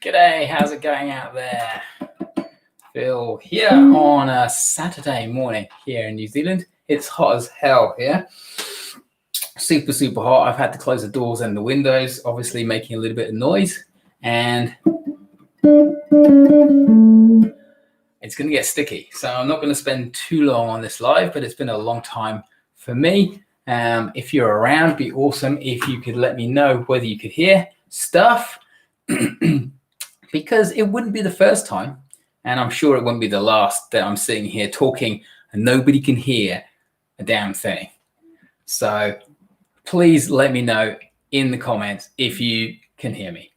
G'day, how's it going out there? Phil here on a Saturday morning here in New Zealand. It's hot as hell here. Super, super hot. I've had to close the doors and the windows, obviously making a little bit of noise. And it's going to get sticky. So I'm not going to spend too long on this live, but it's been a long time for me. If you're around, it'd be awesome if you could let me know whether you could hear stuff. Because it wouldn't be the first time, and I'm sure it won't be the last, that I'm sitting here talking and nobody can hear a damn thing. So please let me know in the comments if you can hear me.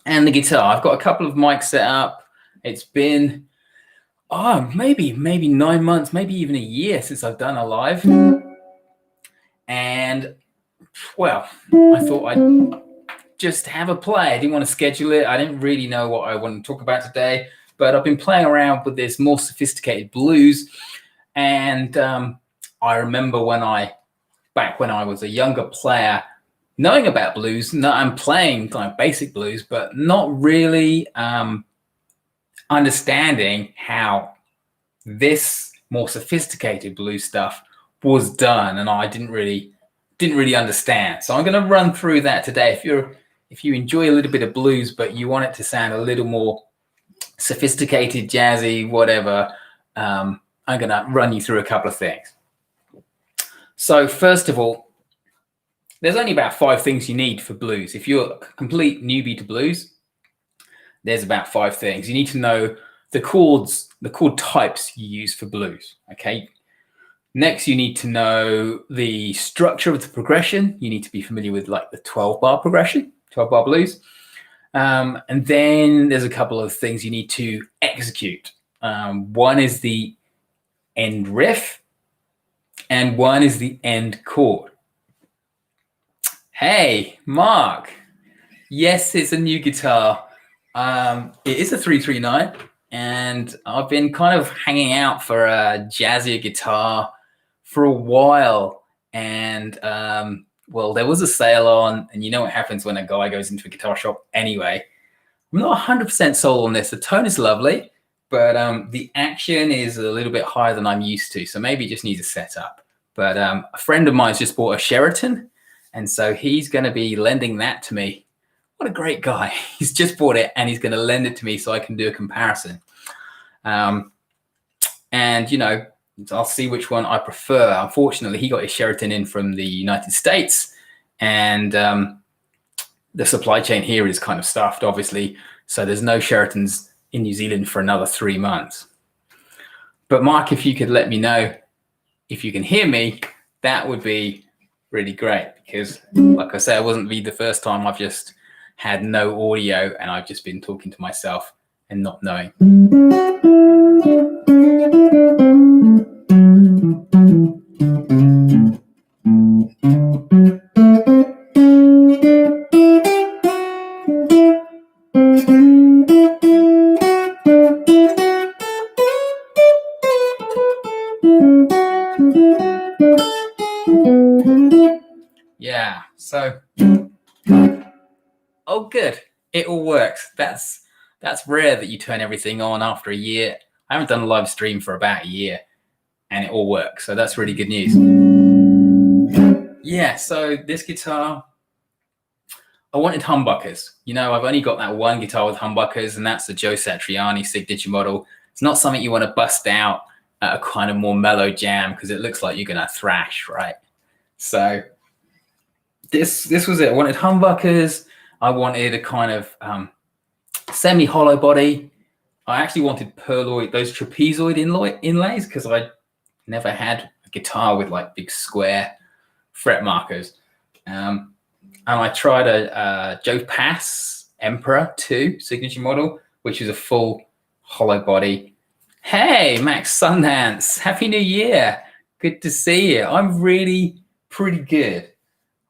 And the guitar, I've got a couple of mics set up. It's been maybe 9 months, maybe even a year since I've done a live. And well, I thought I'd just have a play. I didn't want to schedule it. I didn't really know what I want to talk about today, but I've been playing around with this more sophisticated blues. And I remember back when I was a younger player, knowing about blues, I'm playing like basic blues, but not really understanding how this more sophisticated blues stuff was done. And I didn't really understand. So I'm going to run through that today. If you enjoy a little bit of blues, but you want it to sound a little more sophisticated, jazzy, whatever, I'm going to run you through a couple of things. So first of all, there's only about 5 things you need for blues. If you're a complete newbie to blues, there's about 5 things. You need to know the chord types you use for blues, okay? Next, you need to know the structure of the progression. You need to be familiar with like the 12-bar progression, 12-bar blues. And then there's a couple of things you need to execute. One is the end riff, and one is the end chord. Hey, Mark. Yes, it's a new guitar. It is a 339, and I've been kind of hanging out for a jazzier guitar for a while. And well, there was a sale on, and you know what happens when a guy goes into a guitar shop anyway. I'm not 100% sold on this. The tone is lovely, but the action is a little bit higher than I'm used to. So maybe it just needs a setup. But a friend of mine's just bought a Sheraton, and so he's going to be lending that to me. What a great guy. He's just bought it, and he's going to lend it to me so I can do a comparison. And, you know, I'll see which one I prefer. Unfortunately, he got his Sheraton in from the United States, and the supply chain here is kind of stuffed, obviously. So there's no Sheratons in New Zealand for another 3 months. But Mark, if you could let me know if you can hear me, that would be really great. Because like I say, it wasn't the first time. I've just had no audio, and I've just been talking to myself and not knowing. Yeah, so, oh good, it all works. That's rare that you turn everything on after a year. I haven't done a live stream for about a year, and it all works, so that's really good news. Yeah, so this guitar, I wanted humbuckers. You know, I've only got that one guitar with humbuckers, and that's the Joe Satriani signature model. It's not something you want to bust out a kind of more mellow jam because it looks like you're going to thrash, right? So this was it. I wanted humbuckers. I wanted a kind of semi-hollow body. I actually wanted pearloid, those trapezoid inlays, because I never had a guitar with like big square fret markers. And I tried a Joe Pass Emperor 2 signature model, which is a full hollow body. Hey, Max Sundance, Happy New Year. Good to see you. I'm really pretty good.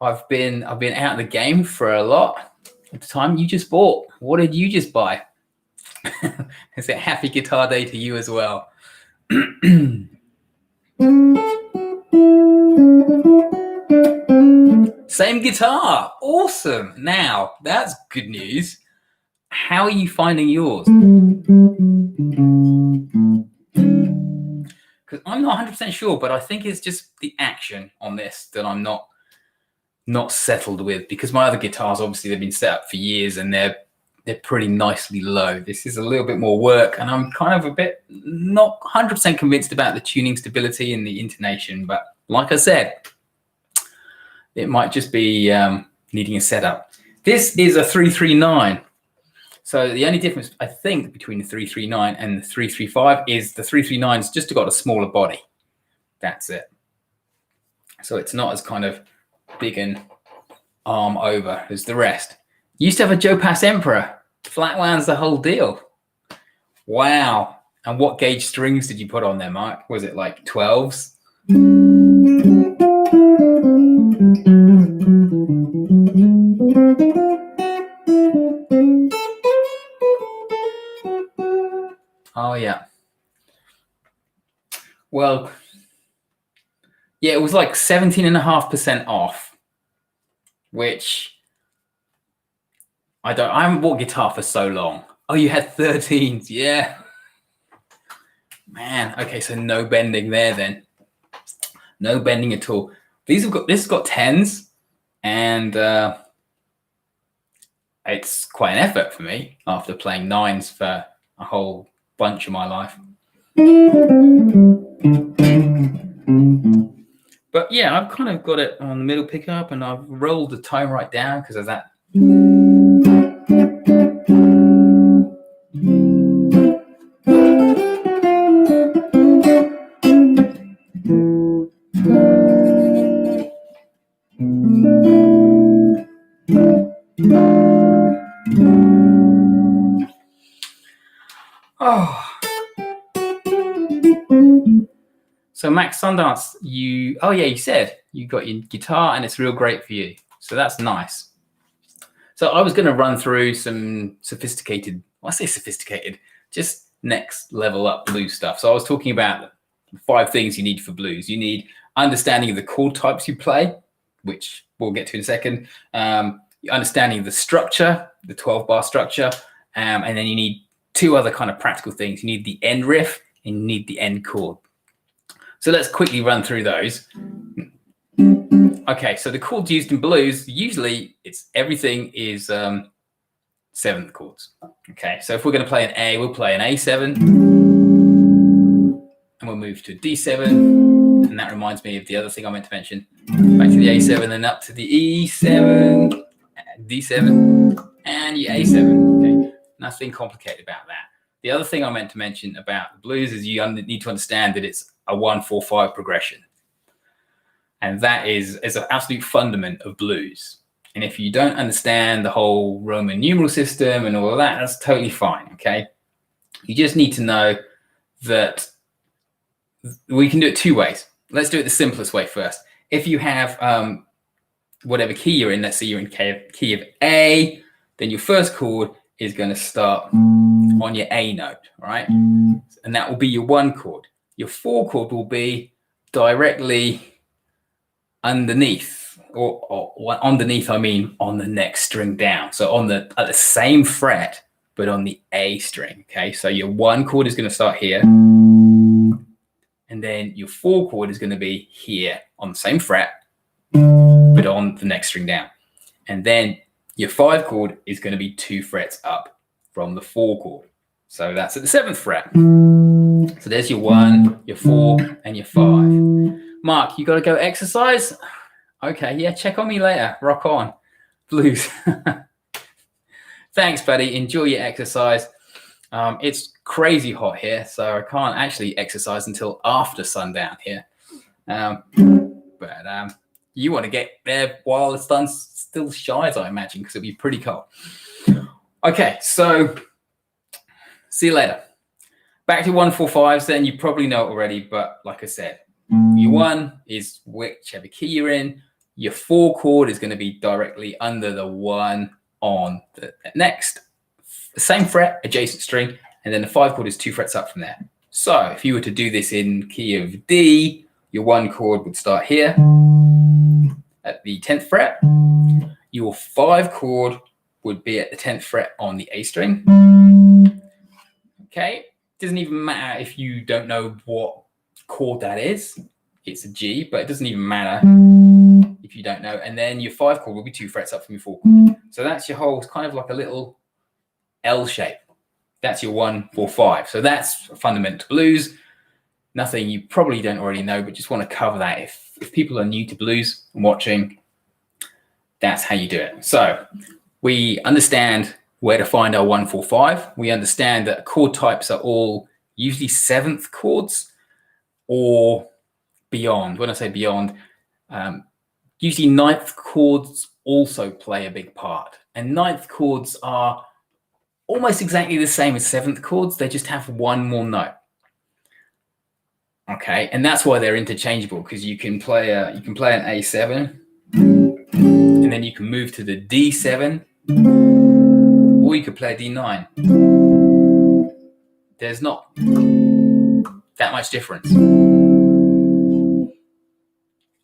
I've been out of the game for a lot. At the time you just bought, what did you just buy? Is it happy guitar day to you as well? Same guitar. Awesome. Now, that's good news. How are you finding yours? Because I'm not 100% sure, but I think it's just the action on this that I'm not settled with, because my other guitars, obviously, they've been set up for years and they're pretty nicely low. This is a little bit more work, and I'm kind of a bit not 100% convinced about the tuning stability and the intonation. But like I said, it might just be needing a setup. This is a 339. So the only difference, I think, between the 339 and the 335 is the 339's just got a smaller body. That's it. So it's not as kind of big and arm over as the rest. Used to have a Joe Pass Emperor. Flatlands the whole deal. Wow. And what gauge strings did you put on there, Mark? Was it like 12s? Oh, yeah. Well, yeah, it was like 17.5% off, which I haven't bought guitar for so long. Oh, you had 13s. Yeah. Man, okay, so no bending there then. No bending at all. This has got 10s, and it's quite an effort for me after playing 9s for a whole bunch of my life. But yeah, I've kind of got it on the middle pickup, and I've rolled the tone right down because of that. Oh. So Max Sundance, you said you got your guitar and it's real great for you. So that's nice. So I was going to run through some sophisticated, well, I say sophisticated, just next level up blues stuff. So I was talking about 5 things you need for blues. You need understanding of the chord types you play, which we'll get to in a second. Understanding of the structure, the 12-bar structure. And then you need 2 other kind of practical things. You need the end riff and you need the end chord. So let's quickly run through those. Okay, so the chords used in blues, usually everything is 7th chords. Okay, so if we're going to play an A, we'll play an A7, and we'll move to D7, and that reminds me of the other thing I meant to mention. Back to the A7 and up to the E7, D7, and your A7. Okay, nothing complicated about that. The other thing I meant to mention about the blues is you need to understand that it's a 1-4-5 progression. And that is an absolute fundament of blues. And if you don't understand the whole Roman numeral system and all of that, that's totally fine, okay? You just need to know that we can do it 2 ways. Let's do it the simplest way first. If you have whatever key you're in, let's say you're in key of A, then your first chord is going to start on your A note, right? And that will be your 1 chord. Your 4 chord will be directly underneath, or underneath, I mean on the next string down. So at the same fret, but on the A string. Okay, so your 1 chord is going to start here, and then your 4 chord is going to be here on the same fret, but on the next string down. And then your 5 chord is going to be 2 frets up from the 4 chord. So that's at the 7th fret. So there's your 1, your 4, and your 5. Mark, you got to go exercise? Okay, yeah, check on me later. Rock on. Blues. Thanks, buddy. Enjoy your exercise. It's crazy hot here, so I can't actually exercise until after sundown here. But you want to get there while the sun still shines, I imagine, because it'll be pretty cold. Okay, so see you later. Back to 1-4-5s, then you probably know it already, but like I said, your 1 is whichever key you're in. Your 4 chord is going to be directly under the 1 on the next same fret, adjacent string, and then the 5 chord is 2 frets up from there. So if you were to do this in key of D, your 1 chord would start here at the 10th fret. Your 5 chord would be at the 10th fret on the A string. Okay, doesn't even matter if you don't know what chord that is. It's a G, but it doesn't even matter if you don't know. And then your 5 chord will be 2 frets up from your 4 chord. So that's your whole, kind of like a little L shape. That's your 1-4-5. So that's fundamental blues. Nothing you probably don't already know, but just want to cover that. If people are new to blues and watching, that's how you do it. So we understand where to find our 1-4-5. We understand that chord types are all usually 7th chords or beyond. When I say beyond, usually 9th chords also play a big part. And 9th chords are almost exactly the same as 7th chords. They just have one more note. Okay, and that's why they're interchangeable, because you can play an A7, and then you can move to the D7, or you could play a D9. There's not that much difference.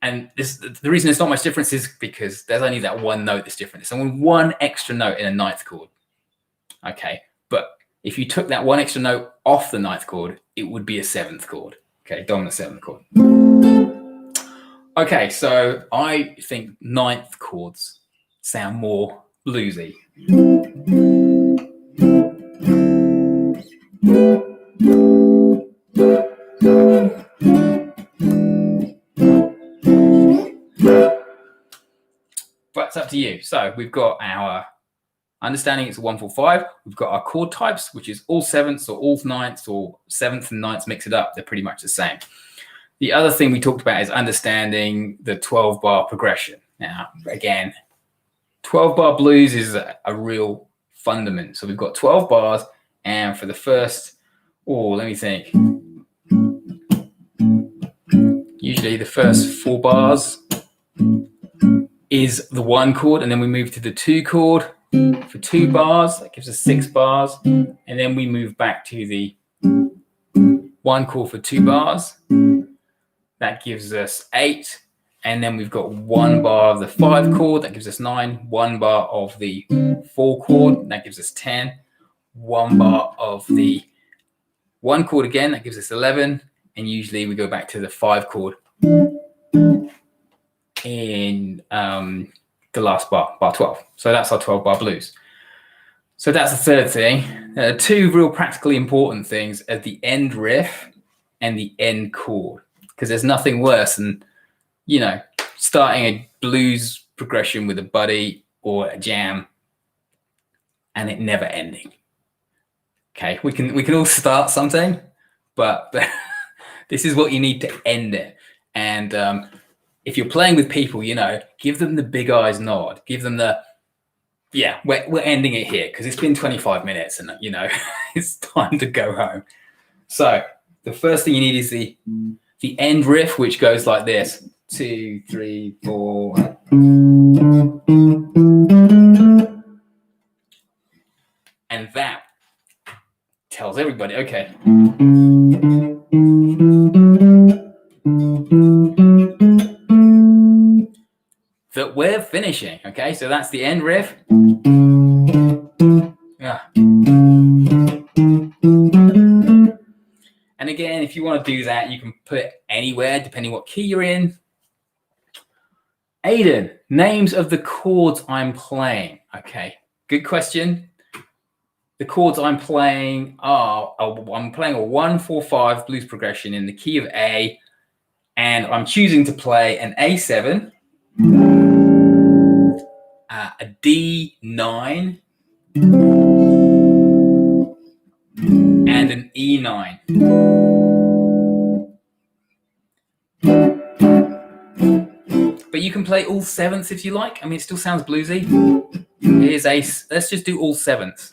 And the reason there's not much difference is because there's only that one note that's different. It's only one extra note in a 9th chord. Okay, but if you took that one extra note off the 9th chord, it would be a 7th chord. Okay, dominant 7th chord. Okay, so I think 9th chords sound more bluesy. But it's up to you. So we've got our understanding it's a 1-4-5. We've got our chord types, which is all 7ths or all 9ths or 7th and 9ths, mix it up. They're pretty much the same. The other thing we talked about is understanding the 12-bar progression. Now, again, 12-bar blues is a real fundament. So we've got 12 bars, and for the first, let me think. Usually the first 4 bars is the 1 chord, and then we move to the 2 chord for 2 bars. That gives us 6 bars. And then we move back to the 1 chord for 2 bars. That gives us 8. And then we've got 1 bar of the 5 chord. That gives us 9. 1 bar of the 4 chord. That gives us 10. 1 bar of the 1 chord again. That gives us 11. And usually we go back to the 5 chord in the last bar, bar 12. So that's our 12-bar blues. So that's the third thing. 2 real practically important things are the end riff and the end chord. Because there's nothing worse than, starting a blues progression with a buddy or a jam and it never ending. Okay, we can all start something, but this is what you need to end it. And if you're playing with people, give them the big eyes nod. Give them the, we're ending it here because it's been 25 minutes and, it's time to go home. So the first thing you need is the end riff, which goes like this. 2, 3, 4. And that tells everybody, okay. That we're finishing, okay? So that's the end riff. Yeah. And again, if you want to do that, you can put it anywhere, depending what key you're in. Aiden, names of the chords I'm playing. Okay, good question. the chords I'm playing are, I'm playing a 1-4-5 blues progression in the key of A, and I'm choosing to play an A7, a D9, and an E9. But you can play all sevenths if you like. I mean, it still sounds bluesy. Here's A. Let's just do all sevenths.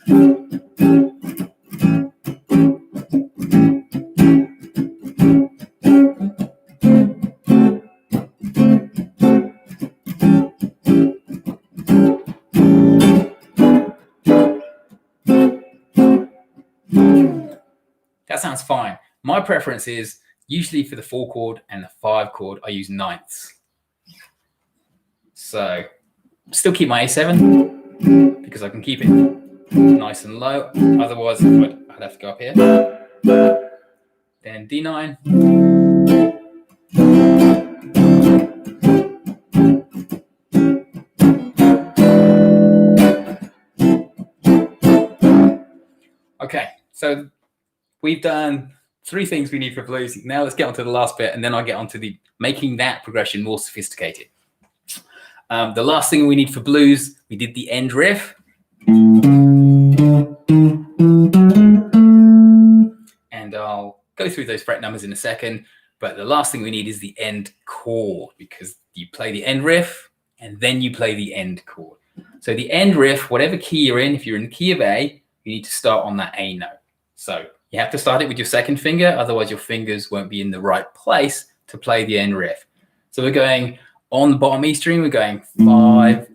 That sounds fine. My preference is usually for the 4 chord and the 5 chord, I use ninths. So still keep my A7 because I can keep it nice and low. Otherwise, I'd have to go up here. Then D9. Okay, so we've done 3 things we need for blues. Now let's get on to the last bit, and then I'll get on to the making that progression more sophisticated. The last thing we need for blues, we did the end riff. And I'll go through those fret numbers in a second. But the last thing we need is the end chord, because you play the end riff and then you play the end chord. So the end riff, whatever key you're in, if you're in the key of A, you need to start on that A note. So you have to start it with your second finger, otherwise your fingers won't be in the right place to play the end riff. So we're going on the bottom E string, we're going 5,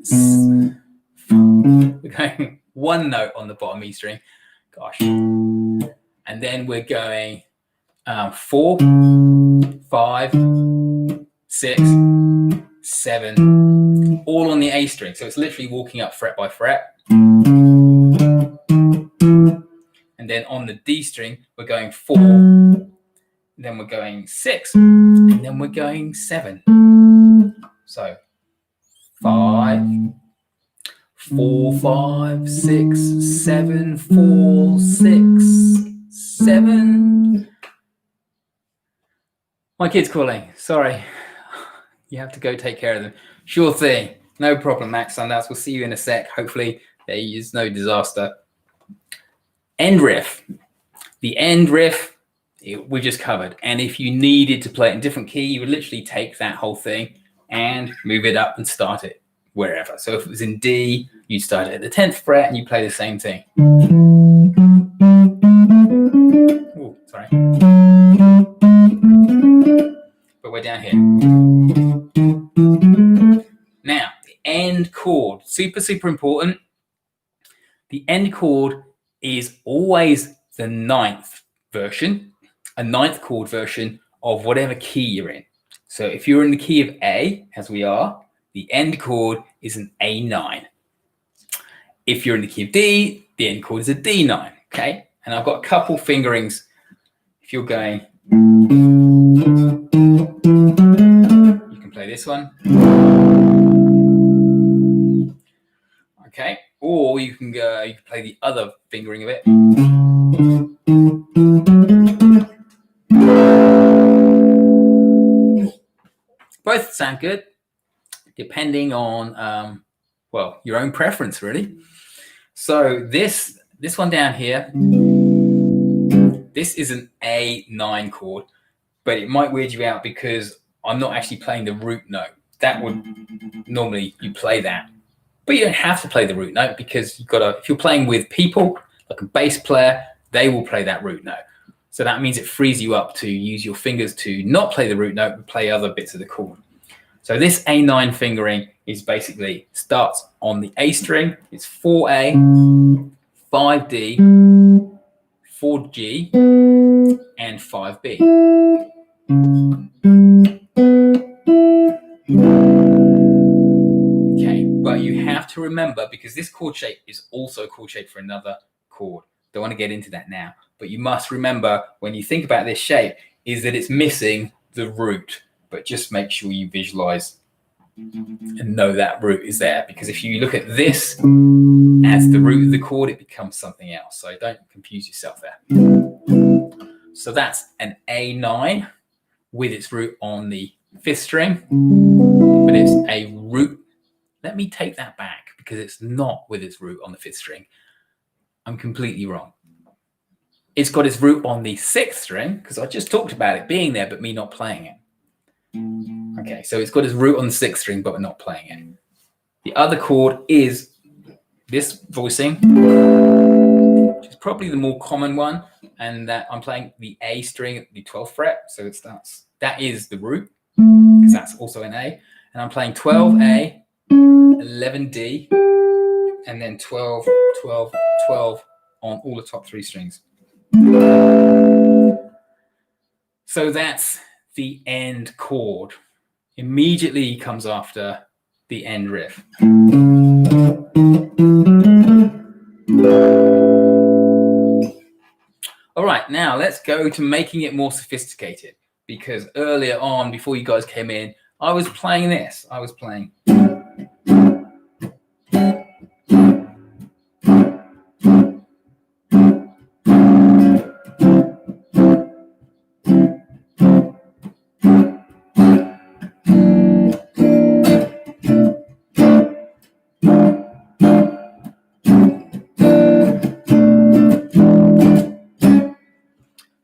we're going 1 note on the bottom E string, gosh. And then we're going 4, 5, 6, 7, all on the A string. So it's literally walking up fret by fret. And then on the D string, we're going 4, then we're going 6, and then we're going 7. So 5, 4, 5, 6, 7, 4, 6, 7. My kid's calling. Sorry. You have to go take care of them. Sure thing. No problem, Max Sundance. We'll see you in a sec. Hopefully there is no disaster. End riff. The end riff we just covered. And if you needed to play it in a different key, you would literally take that whole thing and move it up and start it wherever. So if it was in D, you'd start it at the 10th fret and you play the same thing. Ooh, sorry. But we're down here. Now, the end chord, super, super important. The end chord is always the 9th version, a 9th chord version of whatever key you're in. So if you're in the key of A, as we are, the end chord is an A9. If you're in the key of D, the end chord is a D9, okay? And I've got a couple fingerings. If you're going, you can play this one. Okay, or you can play the other fingering of it. Both sound good, depending on well, your own preference, really. So this one down here, this is an A9 chord, but it might weird you out because I'm not actually playing the root note. That would normally you play that. But you don't have to play the root note because you've got to, if you're playing with people, like a bass player, they will play that root note. So that means it frees you up to use your fingers to not play the root note, but play other bits of the chord. So this A9 fingering is basically starts on the A string. It's 4A, 5D, 4G, and 5B. But you have to remember, because this chord shape is also a chord shape for another chord. Don't want to get into that now, but you must remember when you think about this shape is that it's missing the root, but just make sure you visualize and know that root is there, because if you look at this as the root of the chord, it becomes something else. So don't confuse yourself there. So that's an A9 with its root on the 5th string, but it's a root. Let me take that back, because it's not with its root on the 5th string. I'm completely wrong. It's got its root on the 6th string, because I just talked about it being there, but me not playing it. Okay, so it's got its root on the 6th string, but we're not playing it. The other chord is this voicing, which is probably the more common one, and that I'm playing the A string at the 12th fret. So that is the root, because that's also an A. And I'm playing 12A, 11D, and then 12, 12, 12 on all the top 3 strings. So that's the end chord. Immediately comes after the end riff. All right, now let's go to making it more sophisticated, because earlier on, before you guys came in, I was playing this. I was playing.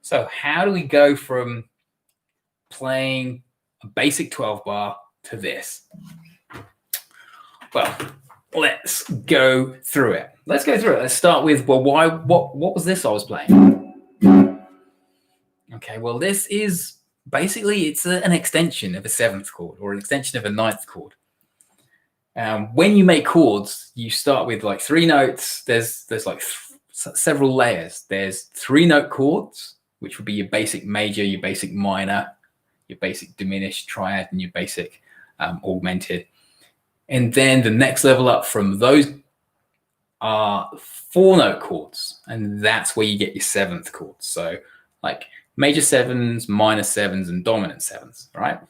So how do we go from playing a basic 12 bar to this? Well, let's go through it. Let's start with, well, what was this I was playing? Okay, well, this is basically, it's an extension of a 7th chord, or an extension of a 9th chord. When you make chords, you start with like 3 notes. There's like several layers. There's 3-note chords, which would be your basic major, your basic minor, your basic diminished triad, and your basic augmented. And then the next level up from those are 4-note chords, and that's where you get your 7th chords. So like major 7s, minor 7s, and dominant 7s, right?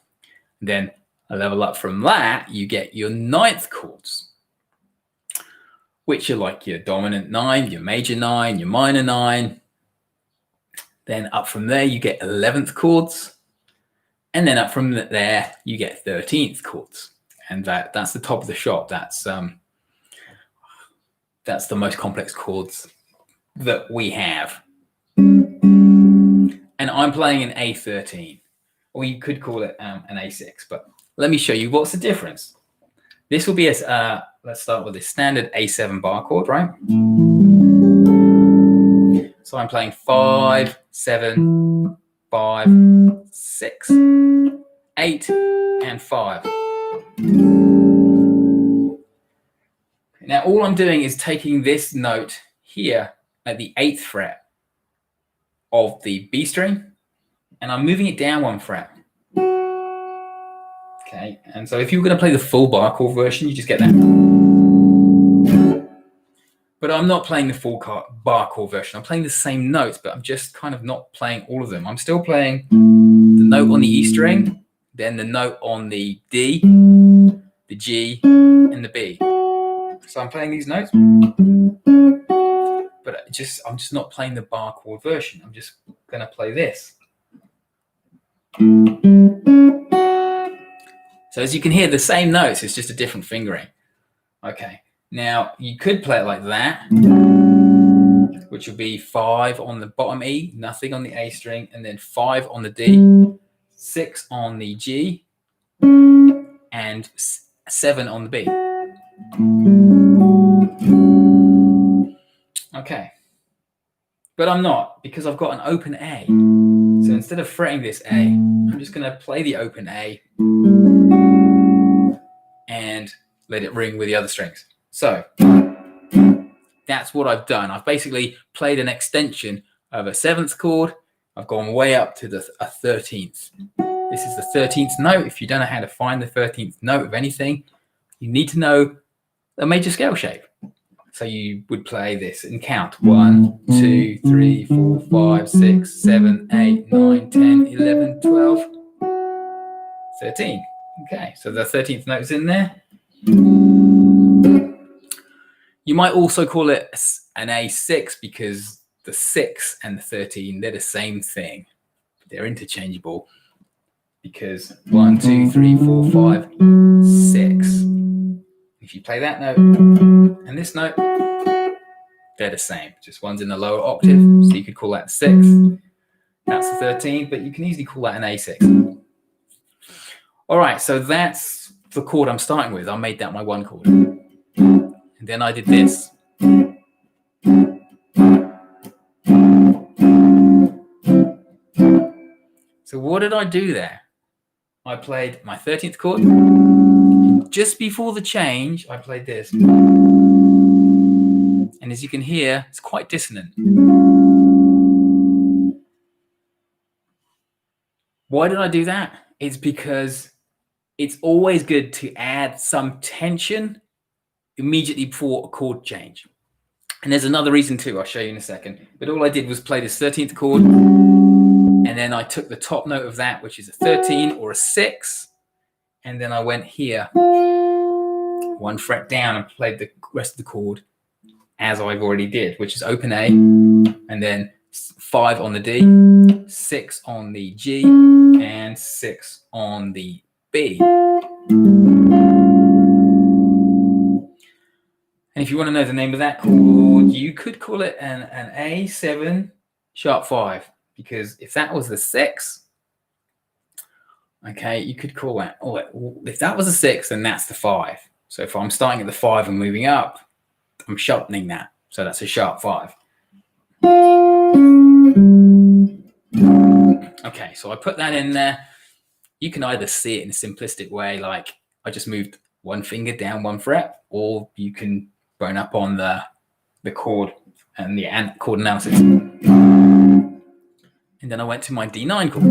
And then a level up from that, you get your 9th chords, which are like your dominant 9, your major 9, your minor 9. Then up from there, you get 11th chords. And then up from there, you get 13th chords. And that's the top of the shop. That's the most complex chords that we have. And I'm playing an A13, or you could call it an A6. But let me show you what's the difference. This will be a, let's start with a standard A7 bar chord, right? So I'm playing 5, 7, 5, 6, 8, and 5. Now all I'm doing is taking this note here at the 8th fret of the B string, and I'm moving it down 1 fret. Okay, and so if you were going to play the full bar chord version, you just get that. But I'm not playing the full bar chord version. I'm playing the same notes, but I'm just kind of not playing all of them. I'm still playing the note on the E string, then the note on the D, the G, and the B. So I'm playing these notes, but I'm just not playing the bar chord version. I'm just going to play this. So as you can hear, the same notes, it's just a different fingering. Okay, now you could play it like that, which would be 5 on the bottom E, nothing on the A string, and then 5 on the D, 6 on the G, and 7 on the B. Okay, but I'm not, because I've got an open A. So instead of fretting this A, I'm just going to play the open A and let it ring with the other strings. So that's what I've done. I've basically played an extension of a 7th chord. I've gone way up to a 13th. This is the 13th note. If you don't know how to find the 13th note of anything, you need to know a major scale shape. So you would play this and count 1, 2, 3, 4, 5, 6, 7, 8, 9, 10, 11, 12, 13. Okay, so the 13th note is in there. You might also call it an A6 because the 6 and the 13, they're the same thing. They're interchangeable because 1, 2, 3, 4, 5, 6. If you play that note and this note, they're the same. Just one's in the lower octave, so you could call that 6. That's the 13, but you can easily call that an A6. All right, so that's the chord I'm starting with. I made that my 1 chord. And then I did this. So what did I do there? I played my 13th chord. Just before the change, I played this. And as you can hear, it's quite dissonant. Why did I do that? It's because it's always good to add some tension immediately before a chord change. And there's another reason too, I'll show you in a second. But all I did was play this 13th chord, and then I took the top note of that, which is a 13 or a 6, and then I went here, 1 fret down, and played the rest of the chord as I've already did, which is open A, and then 5 on the D, 6 on the G, and 6 on the B. And if you want to know the name of that chord, you could call it an A7 sharp 5, because if that was the 6, okay, you could call that, if that was a 6, then that's the 5. So if I'm starting at the 5 and moving up, I'm sharpening that. So that's a sharp 5. Okay, so I put that in there. You can either see it in a simplistic way, like I just moved 1 finger down 1 fret, or you can bone up on the chord and the chord analysis. And then I went to my D9 chord.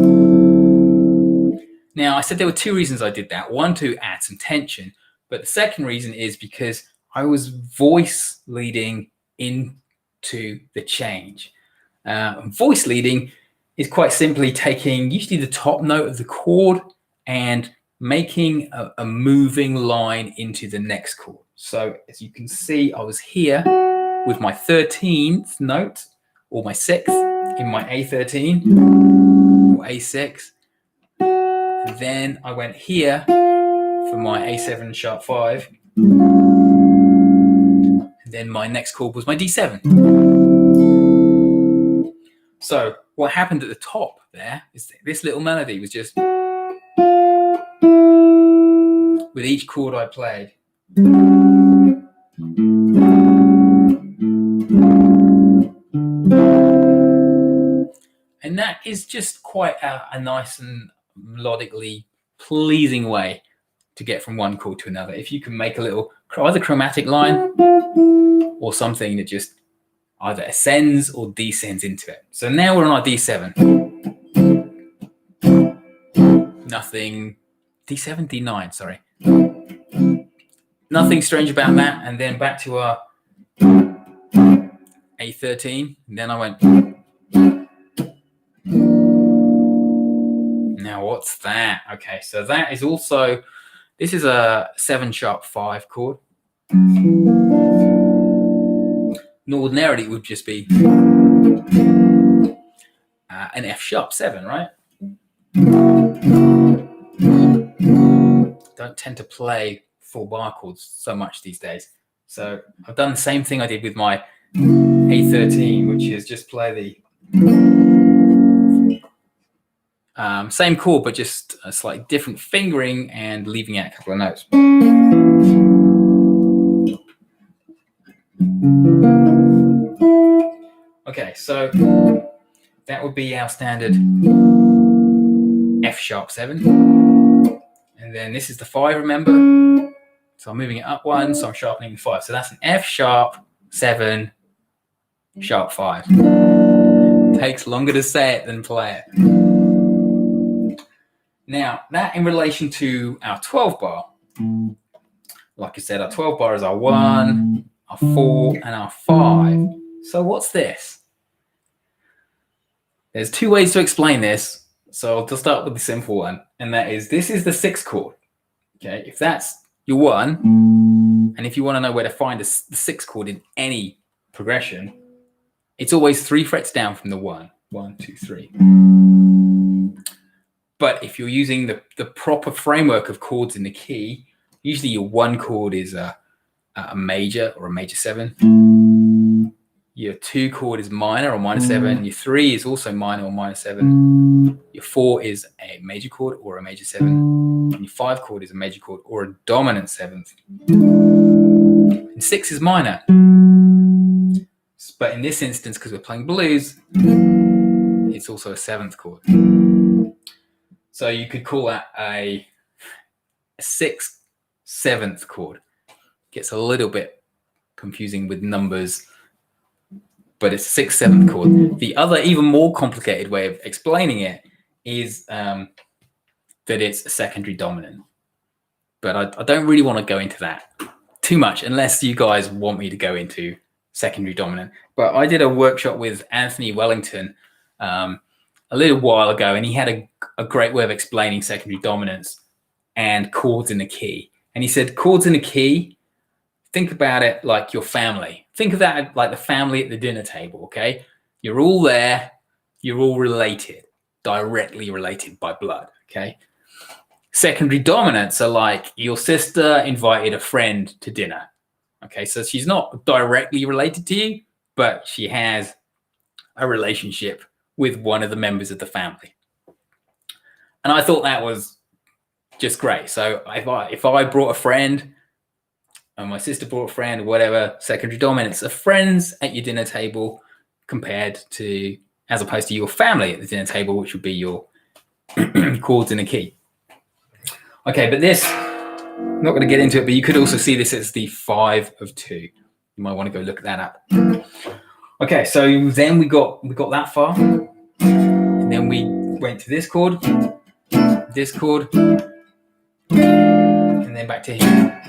Now, I said there were 2 reasons I did that. One, to add some tension, but the second reason is because I was voice leading into the change. Voice leading is quite simply taking usually the top note of the chord and making a moving line into the next chord. So as you can see, I was here with my 13th note, or my 6th in my A13 or A6. Then I went here for my A7 sharp 5. And then my next chord was my D7. So what happened at the top there is this little melody was just with each chord I played. And that is just quite a nice and melodically pleasing way to get from one chord to another. If you can make a little either chromatic line or something that just either ascends or descends into it. So now we're on our D7. Nothing, D7, D9, sorry. Nothing strange about that. And then back to our A13. And then I went. Now what's that? Okay, so that is also, this is a 7 sharp 5 chord. And ordinarily it would just be an F sharp 7, right? Don't tend to play full bar chords so much these days. So I've done the same thing I did with my A13, which is just play the same chord, but just a slightly different fingering and leaving out a couple of notes. Okay, so that would be our standard F sharp 7. And then this is the 5, remember? So I'm moving it up 1, so I'm sharpening the 5. So that's an F sharp 7 sharp 5. Takes longer to say it than play it. Now, that in relation to our 12 bar, like I said, our 12 bar is our 1, our 4, and our 5. So what's this? There's 2 ways to explain this. So I'll start with the simple one, and that is, this is the 6th chord. Okay, if that's your 1, and if you want to know where to find the 6th chord in any progression, it's always 3 frets down from the 1. 1, 2, 3. But if you're using the proper framework of chords in the key, usually your 1 chord is a major or a major 7. Your 2 chord is minor or minor 7. Your 3 is also minor or minor 7. Your 4 is a major chord or a major 7. And your 5 chord is a major chord or a dominant 7th. And 6 is minor. But in this instance, because we're playing blues, it's also a 7th chord. So you could call that a 6th, 7th chord. Gets a little bit confusing with numbers, but it's 6th, 7th chord. The other, even more complicated way of explaining it is that it's a secondary dominant. But I don't really want to go into that too much unless you guys want me to go into secondary dominant. But I did a workshop with Anthony Wellington a little while ago, and he had a great way of explaining secondary dominance and chords in the key. And he said, chords in the key, think about it like your family. Think of that like the family at the dinner table, okay? You're all there, you're all related, directly related by blood, okay? Secondary dominants are like your sister invited a friend to dinner, okay? So she's not directly related to you, but she has a relationship with one of the members of the family. And I thought that was just great. So if I brought a friend and my sister brought a friend or whatever, secondary dominants are friends at your dinner table compared to, as opposed to your family at the dinner table, which would be your chords in a key. Okay, but this, I'm not going to get into it, but you could also see this as the 5 of 2. You might want to go look that up. Okay, so then we got that far, and then we went to this chord, and then back to here.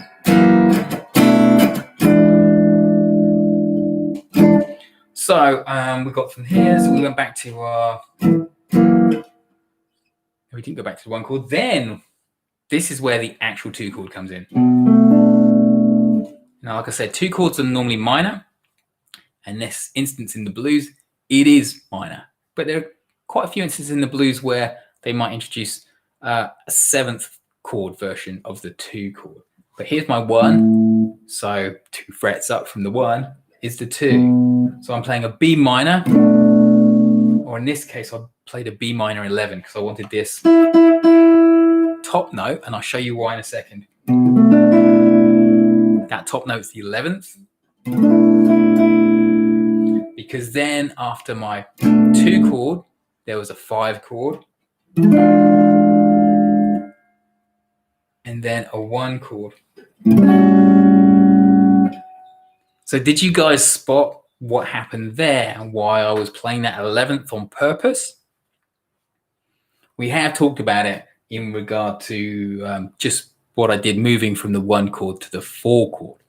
So we got from here, so we went back to we didn't go back to the 1 chord. Then this is where the actual 2 chord comes in. Now, like I said, 2 chords are normally minor. In this instance in the blues, it is minor. But there are quite a few instances in the blues where they might introduce a 7th chord version of the 2 chord. But here's my 1. So 2 frets up from the 1 is the 2. So I'm playing a B minor, or in this case, I played a B minor 11 because I wanted this top note, and I'll show you why in a second. That top note is the 11th. Because then after my 2 chord, there was a 5 chord. And then a 1 chord. So did you guys spot what happened there and why I was playing that 11th on purpose? We have talked about it in regard to just what I did moving from the 1 chord to the 4 chord.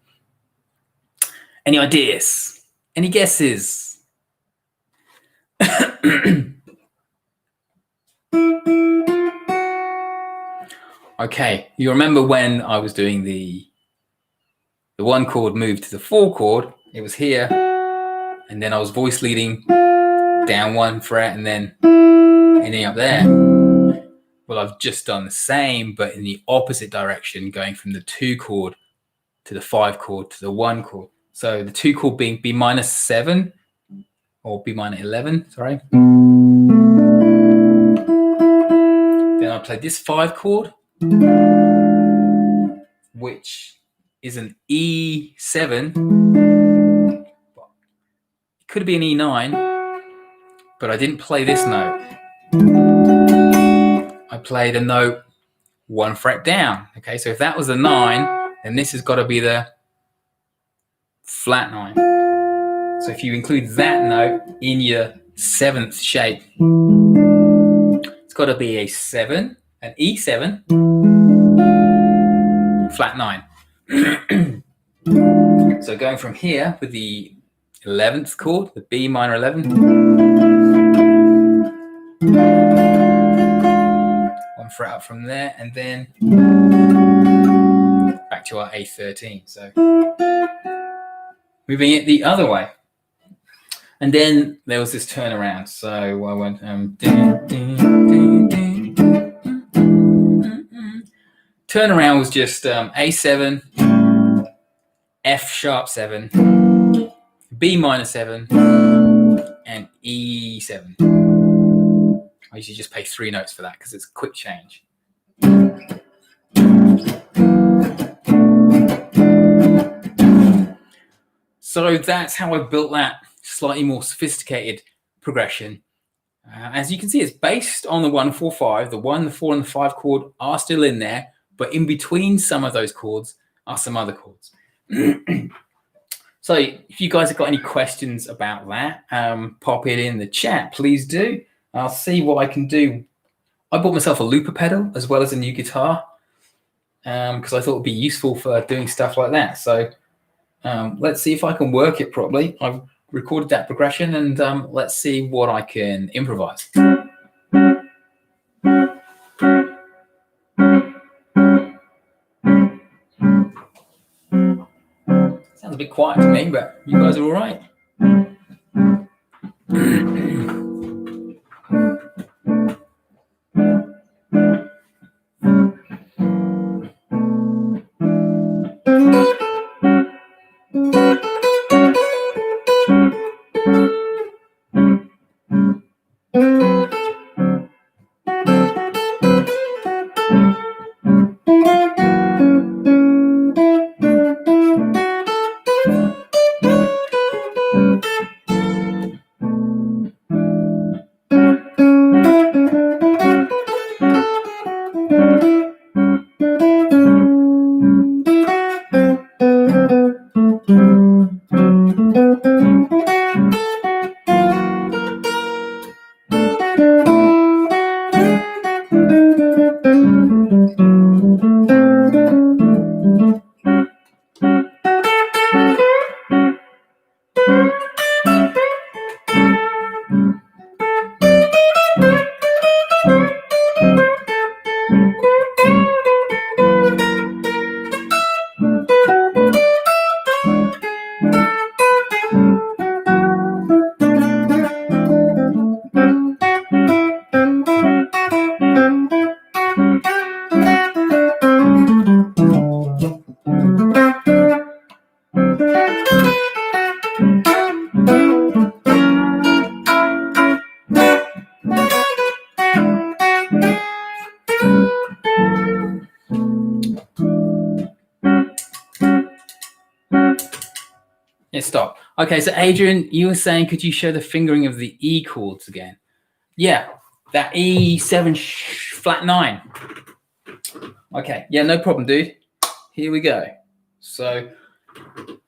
Any ideas? Any guesses? Okay, you remember when I was doing the 1 chord moved to the 4 chord, it was here, and then I was voice leading down 1 fret and then ending up there. Well, I've just done the same, but in the opposite direction, going from the 2 chord to the 5 chord to the 1 chord. So the 2 chord being B minor 7 or B minor 11, sorry. Then I played this 5 chord, which is an E7. It could be an E9, but I didn't play this note. I played a note 1 fret down. Okay, so if that was a 9, then this has got to be the flat 9. So if you include that note in your 7th shape, it's got to be a 7, an E7, flat 9. So going from here with the 11th chord, the B minor 11, 1, 1 fret up from there, and then back to our A13. So moving it the other way. And then there was this turnaround. So I went turnaround was just A7, F sharp 7, B minor 7, and E7. I usually just play 3 notes for that because it's a quick change. So that's how I built that slightly more sophisticated progression. As you can see, it's based on the 1-4-5. The 1, the 4, and the 5 chord are still in there, but in between some of those chords are some other chords. So if you guys have got any questions about that, pop it in the chat, please do. I'll see what I can do. I bought myself a looper pedal as well as a new guitar because I thought it would be useful for doing stuff like that. So let's see if I can work it properly. I've recorded that progression, and let's see what I can improvise. Sounds a bit quiet to me, but you guys are all right. Yeah, stop. Okay, so Adrian, you were saying, could you show the fingering of the E chords again? Yeah, that E7 flat 9. Okay, yeah, no problem, dude. Here we go. So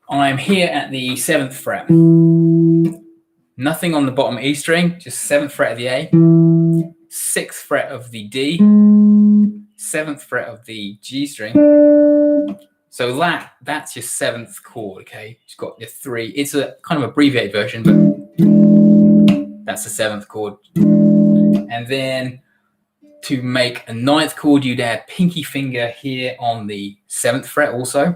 I'm here at the 7th fret. Nothing on the bottom E string, just 7th fret of the A, 6th fret of the D, 7th fret of the G string. So that's your 7th chord, okay? You've got your 3. It's a kind of abbreviated version, but that's the 7th chord. And then to make a 9th chord, you'd add pinky finger here on the 7th fret also.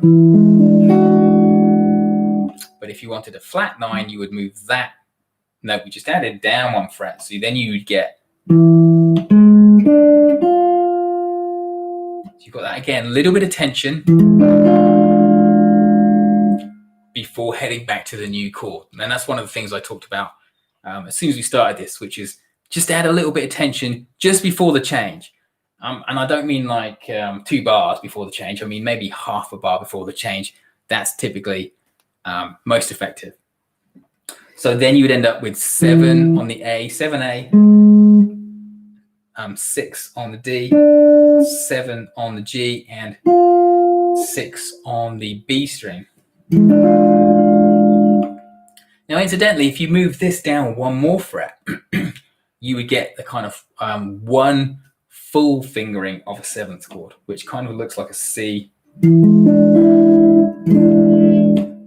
But if you wanted a flat 9, you would move that note we just added down 1 fret. So then you would get. So you've got that again, a little bit of tension before heading back to the new chord. And that's one of the things I talked about as soon as we started this, which is just add a little bit of tension just before the change. And I don't mean like 2 bars before the change. I mean maybe half a bar before the change. That's typically most effective. So then you would end up with 7 on the A, 7A, 6 on the D, 7 on the G, and 6 on the B string. Now, incidentally, if you move this down 1 more fret, you would get the kind of 1 full fingering of a 7th chord, which kind of looks like a C.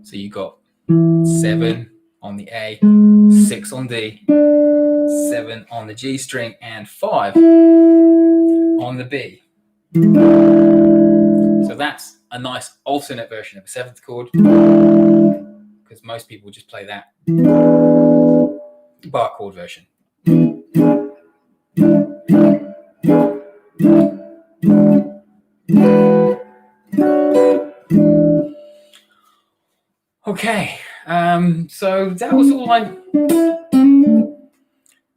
So you got 7 on the A, 6 on D, 7 on the G string, and 5 on the B. So that's a nice alternate version of a 7th chord, because most people just play that bar chord version. Okay, so that was all I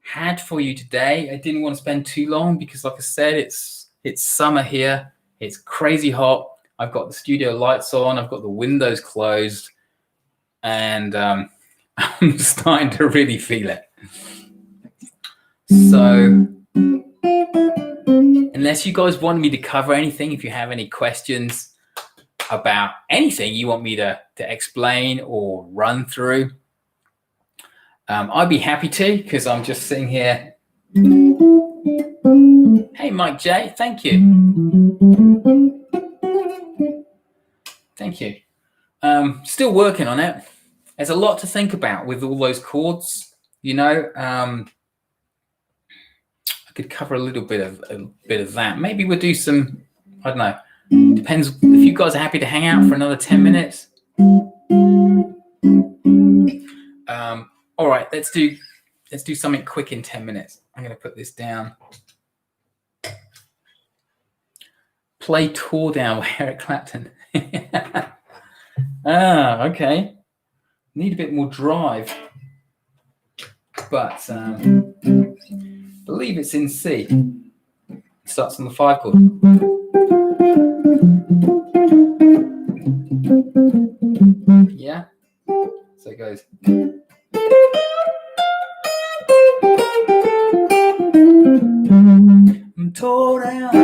had for you today. I didn't want to spend too long because, like I said, it's summer here. It's crazy hot. I've got the studio lights on. I've got the windows closed, and I'm starting to really feel it. So, unless you guys want me to cover anything, if you have any questions about anything you want me to explain or run through, I'd be happy to, because I'm just sitting here. Hey, Mike J, thank you. Thank you. Still working on it. There's a lot to think about with all those chords. You know, I could cover a bit of that. Maybe we'll do some. I don't know. Depends if you guys are happy to hang out for another 10 minutes. All right, let's do something quick in 10 minutes. I'm going to put this down. Play Tour Down by Eric Clapton. Okay. Need a bit more drive, but believe it's in C. It starts on the 5 chord. Yeah. So it goes. I'm tore down.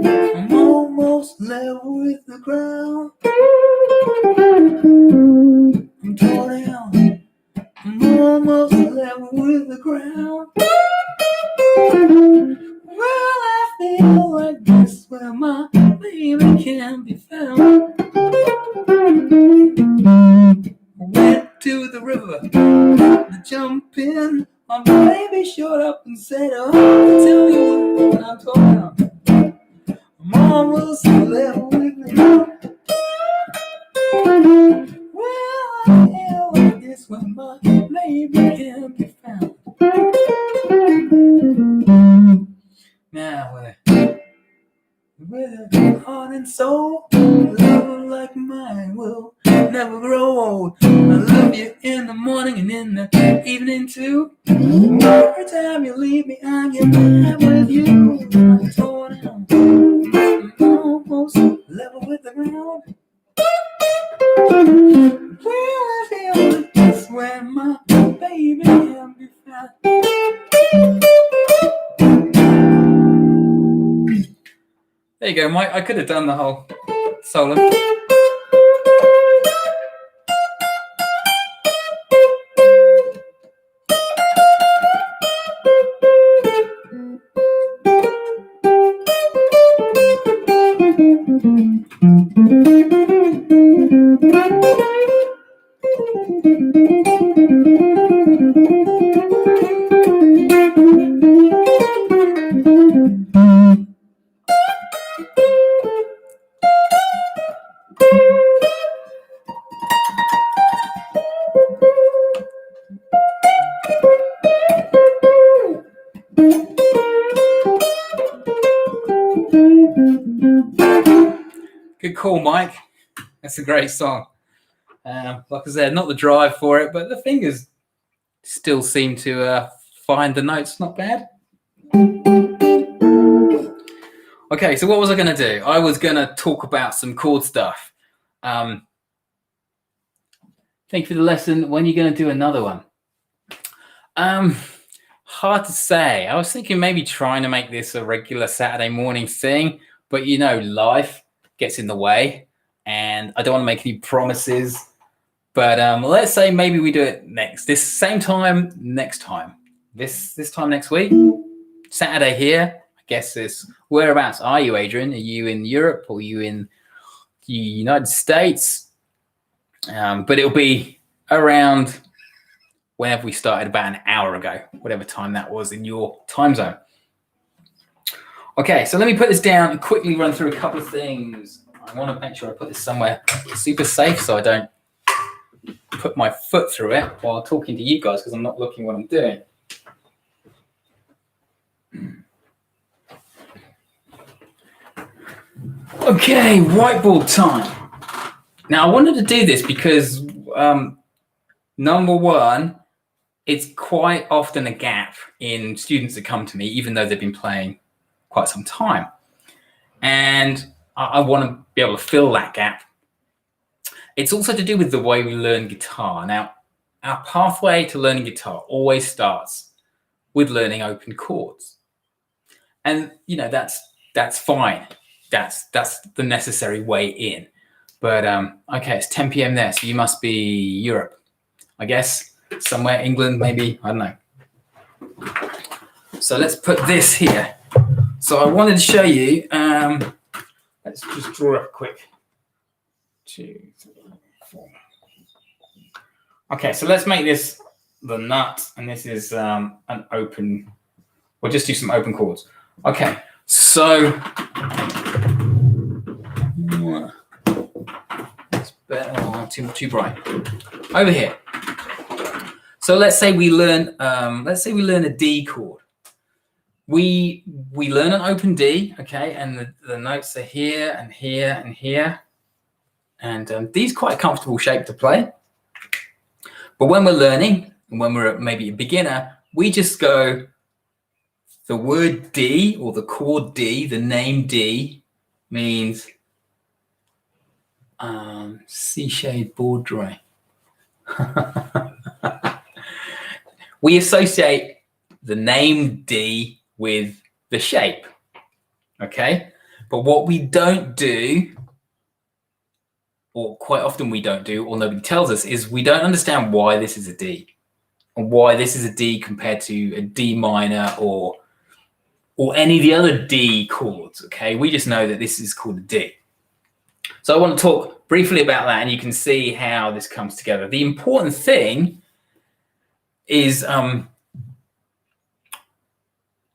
I'm almost level with the ground. I'm tore down. I'm almost level with the ground. Well, I feel like this where my baby can be found. Went to the river to jump in. My baby showed up and said, "Oh, tell you what I'm talking about. I'm almost level with the ground. Well, I feel like this when my baby can be found." Now, with a heart and soul, love like mine will never grow old. I love you in the morning and in the evening too. Every time you leave me, I get back with you. I'm torn down, I'm almost level with the ground. Well, I feel like this when my baby can be found. There you go, Mike. I could have done the whole solo. Good call, Mike. That's a great song. Like I said, not the drive for it, but the fingers still seem to find the notes not bad. Okay, so what was I going to do? I was going to talk about some chord stuff. Thank you for the lesson. When are you going to do another one? Hard to say. I was thinking maybe trying to make this a regular Saturday morning thing, but you know, life gets in the way and I don't want to make any promises. But let's say maybe we do it this time next week, Saturday here. I guess this. Whereabouts are you, Adrian? Are you in Europe or are you in the United States? But it'll be around whenever we started, about an hour ago, whatever time that was in your time zone. Okay, so let me put this down and quickly run through a couple of things. I want to make sure I put this somewhere super safe so I don't put my foot through it while talking to you guys, because I'm not looking what I'm doing. Okay, whiteboard time. Now, I wanted to do this because, number one, it's quite often a gap in students that come to me, even though they've been playing quite some time. And I want to be able to fill that gap. It's also to do with the way we learn guitar. Now, our pathway to learning guitar always starts with learning open chords. And, you know, that's fine. That's the necessary way in. But, okay, it's 10 p.m. there, so you must be Europe, I guess. Somewhere, England, maybe, I don't know. So let's put this here. So I wanted to show you, let's just draw up quick. 2, 3, 4. Okay, so let's make this the nut, and this is an open, we'll just do some open chords. Okay, so it's better, too bright. Over here. So let's say we learn a D chord. We learn an open D, okay, and the notes are here and here and here, and D's quite a comfortable shape to play. But when we're learning, and when we're maybe a beginner, we just go the word D or the chord D, the name D means C shade Baudry. We associate the name D with the shape, okay? But what we don't do, or quite often we don't do, or nobody tells us, is we don't understand why this is a D, and why this is a D compared to a D minor or any of the other D chords, okay? We just know that this is called a D. So I want to talk briefly about that, and you can see how this comes together. The important thing is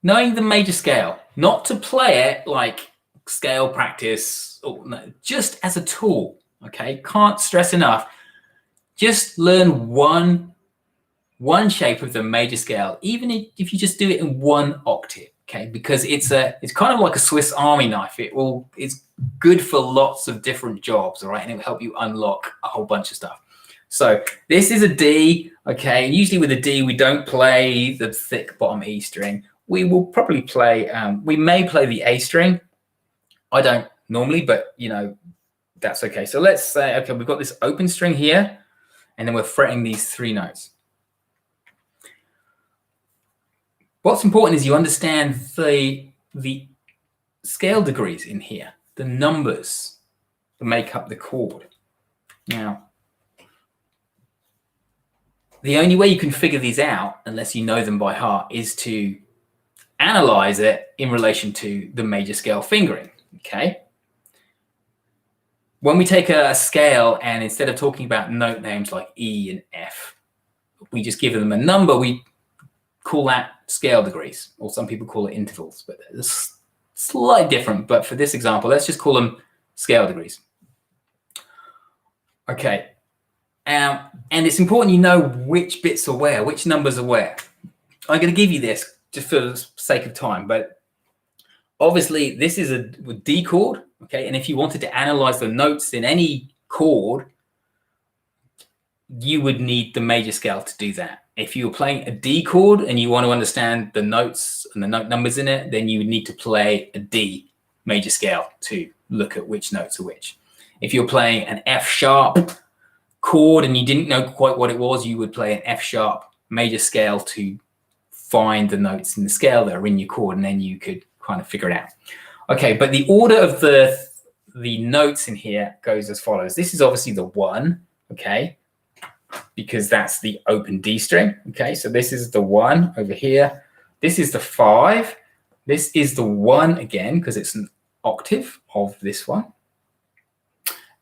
knowing the major scale, not to play it like scale practice, or no, just as a tool, okay? Can't stress enough. Just learn one shape of the major scale, even if you just do it in one octave, okay? Because it's kind of like a Swiss Army knife. It's good for lots of different jobs, all right? And it will help you unlock a whole bunch of stuff. So this is a D, okay? And usually with a D, we don't play the thick bottom E string. We will probably play, we may play the A string. I don't normally, but you know, that's okay. So let's say, okay, we've got this open string here, and then we're fretting these 3 notes. What's important is you understand the scale degrees in here, the numbers that make up the chord. Now, the only way you can figure these out, unless you know them by heart, is to analyze it in relation to the major scale fingering, okay? When we take a scale and instead of talking about note names like E and F, we just give them a number, we call that scale degrees, or some people call it intervals, but it's slightly different. But for this example, let's just call them scale degrees. Okay. And it's important you know which bits are where, which numbers are where. I'm going to give you this just for the sake of time, but obviously this is a D chord, okay? And if you wanted to analyze the notes in any chord, you would need the major scale to do that. If you were playing a D chord and you want to understand the notes and the note numbers in it, then you would need to play a D major scale to look at which notes are which. If you're playing an F sharp chord and you didn't know quite what it was, you would play an F sharp major scale to find the notes in the scale that are in your chord, and then you could kind of figure it out. Okay, but the order of the notes in here goes as follows. This is obviously the 1, okay, because that's the open D string, okay? So this is the 1 over here. This is the 5. This is the 1 again, because it's an octave of this one.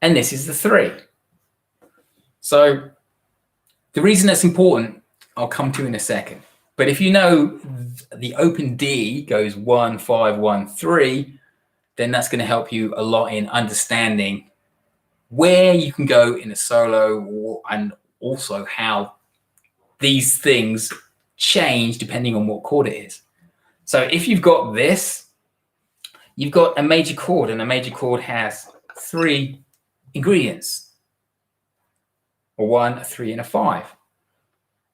And this is the 3. So the reason that's important, I'll come to in a second. But if you know the open D goes 1, 5, 1, 3, then that's going to help you a lot in understanding where you can go in a solo, and also how these things change depending on what chord it is. So if you've got this, you've got a major chord, and a major chord has 3 ingredients: a 1, a 3, and a 5.